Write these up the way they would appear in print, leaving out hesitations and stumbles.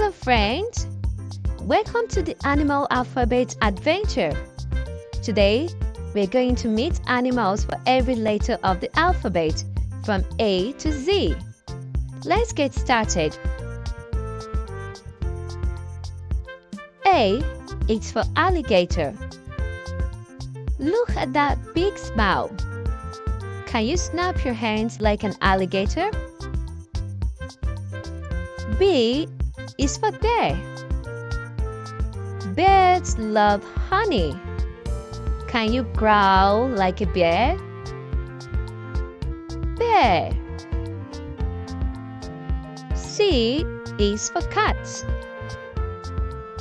Hello friends! Welcome to the Animal Alphabet Adventure. Today, we're going to meet animals for every letter of the alphabet from A to Z. Let's get started. A is for alligator. Look at that big smile. Can you snap your hands like an alligator? B is for bear. Bears love honey. Can you growl like a bear? Bear. C is for cats.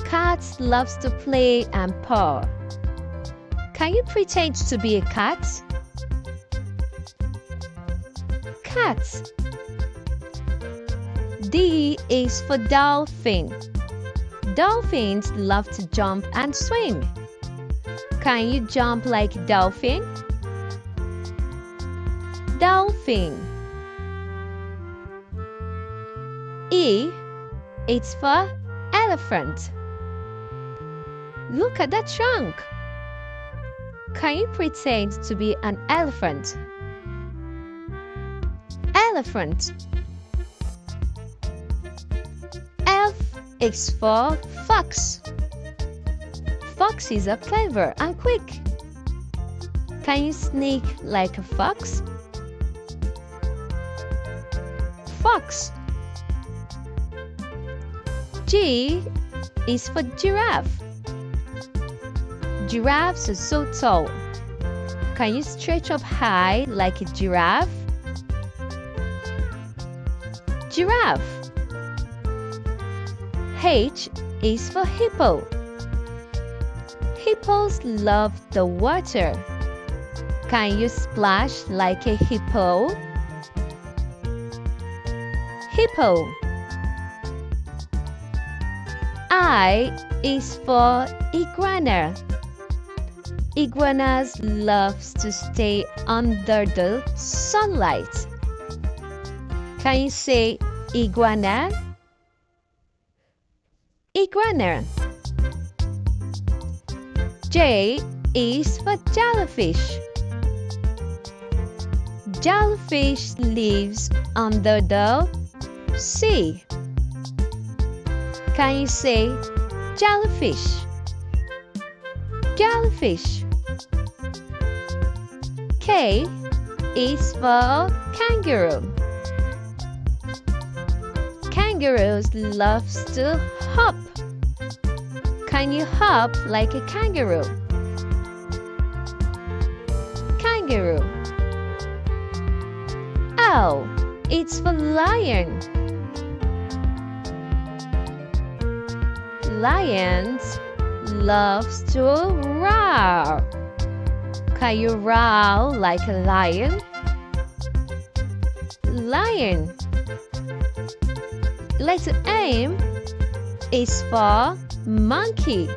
Cats loves to play and paw. Can you pretend to be a cat? Cat. D is for dolphin. Dolphins love to jump and swim. Can you jump like a dolphin? Dolphin. E is for elephant. Look at that trunk. Can you pretend to be an elephant? Elephant. F is for fox. Foxes are clever and quick. Can you sneak like a fox? Fox. G is for giraffe. Giraffes are so tall. Can you stretch up high like a giraffe? Giraffe. H is for hippo. Hippos love the water. Can you splash like a hippo? Hippo. I is for iguana. Iguanas loves to stay under the sunlight. Can you say iguana? Iguana. J is for jellyfish. Jellyfish lives under the sea. Can you say jellyfish? Jellyfish. K is for kangaroo. Kangaroos love to hop. Can you hop like a kangaroo? Kangaroo. L it's for lion. Lions loves to roar. Can you roar like a lion? Lion. Letter M is for monkey.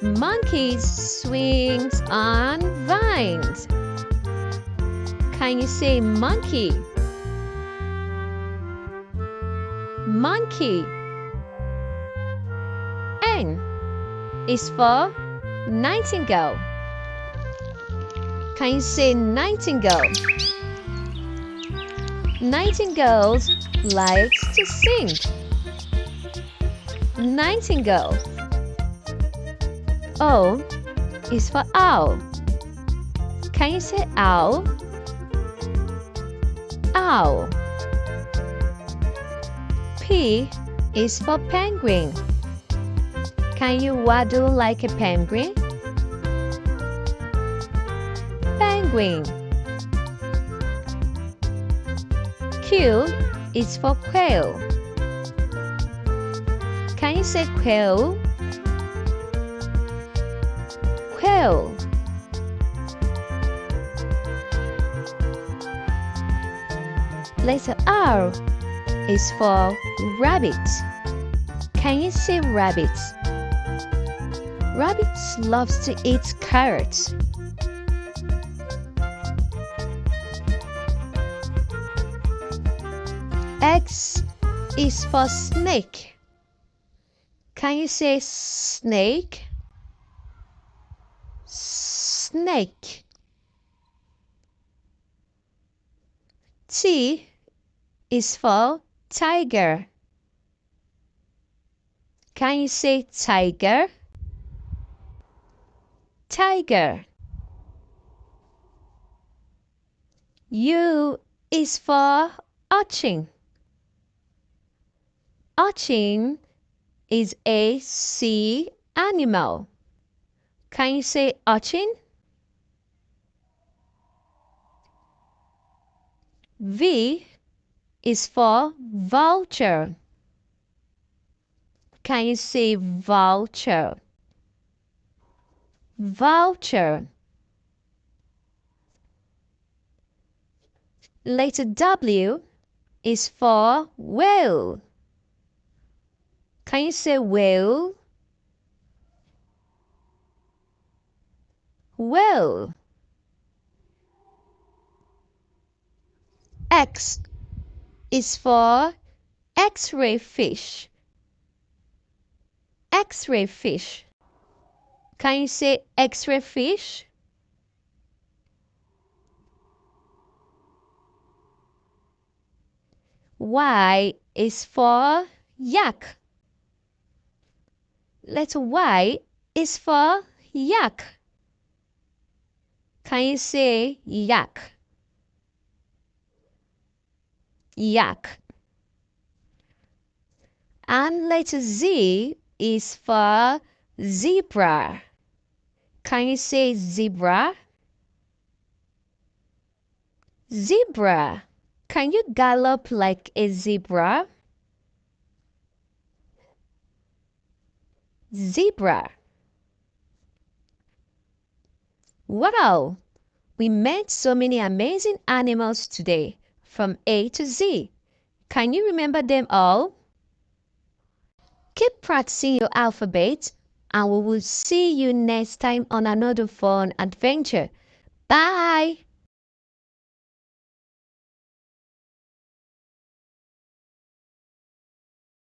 Monkeys swings on vines. Can you say monkey? Monkey. N is for nightingale. Can you say nightingale? Nightingales likes to sing. Nightingale. O is for owl. Can you say owl? Owl. P is for penguin. Can you waddle like a penguin? Penguin. Q is for quail. Can you say quail? Quail. Letter R is for rabbit. Can you say rabbit? Rabbits loves to eat carrots. X is for snake. Can you say snake? Snake. T is for tiger. Can you say tiger? Tiger. U is for urchin. Urchin is a sea animal. Can you say urchin? V is for vulture. Can you say vulture? Vulture. Letter W is for whale. Can you say whale? Whale. X is for X-ray fish. X-ray fish. Can you say X-ray fish? Y is for yak. Letter Y is for yak. Can you say yak? Yak. And letter Z is for zebra. Can you say zebra? Zebra. Can you gallop like a zebra? Zebra. Wow! We met so many amazing animals today, from A to Z. Can you remember them all? Keep practicing your alphabet, and we will see you next time on another fun adventure. Bye!